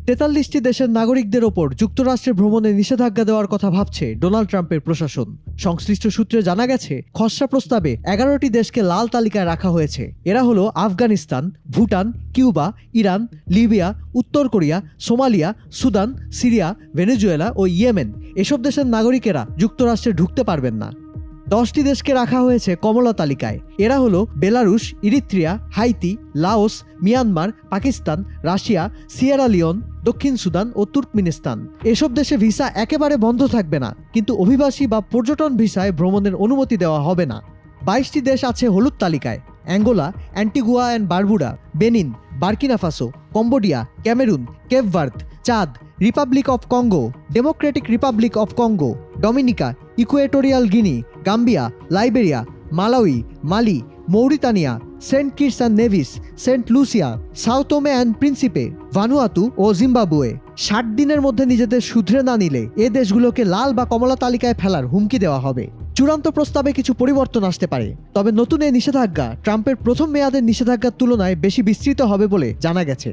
43টি দেশের নাগরিকদের ওপর যুক্তরাষ্ট্রে ভ্রমণে নিষেধাজ্ঞা দেওয়ার কথা ভাবছে ডোনাল্ড ট্রাম্পের প্রশাসন। সংশ্লিষ্ট সূত্রে জানা গেছে, খসড়া প্রস্তাবে 11টি দেশকে লাল তালিকায় রাখা হয়েছে। এরা হলো Afghanistan, Bhutan, Cuba, Iran, Libya, উত্তর Korea, Somalia, Sudan, Syria, Venezuela ও ইয়েমেন। এসব দেশের নাগরিকেরা যুক্তরাষ্ট্রে ঢুকতে পারবেন না। 10টি দেশকে রাখা হয়েছে কমলা তালিকায়। এরা হলো Belarus, Eritrea, Haiti, Laos, Myanmar, Pakistan, Russia, Sierra Leone, দক্ষিণ সুদান ও তুর্কমেনিস্তান। এসব দেশে ভিসা একেবারে বন্ধ থাকবে না, কিন্তু অভিবাসী বা পর্যটন ভিসায় ভ্রমণের অনুমতি দেওয়া হবে না। 22টি দেশ আছে হলুদ তালিকায়: Angola, Antigua and Barbuda, Benin, Burkina Faso, Cambodia, Cameroon, Cape Verde, Chad, Republic of Congo, Democratic Republic of Congo, Dominica, Equatorial Guinea, Gambia, Liberia, Malawi, Mali, Mauritania, Saint Kitts and Nevis, Saint Lucia, Sao Tome and Principe, Vanuatu ও Zimbabwe. 60 দিনের মধ্যে নিজেদের শুধরে না নিলে এ দেশগুলোকে লাল বা কমলা তালিকায় ফেলার হুমকি দেওয়া হবে। চূড়ান্ত প্রস্তাবে কিছু পরিবর্তন আসতে পারে, তবে নতুন এই নিষেধাজ্ঞা ট্রাম্পের প্রথম মেয়াদের নিষেধাজ্ঞার তুলনায় বেশি বিস্তৃত হবে বলে জানা গেছে।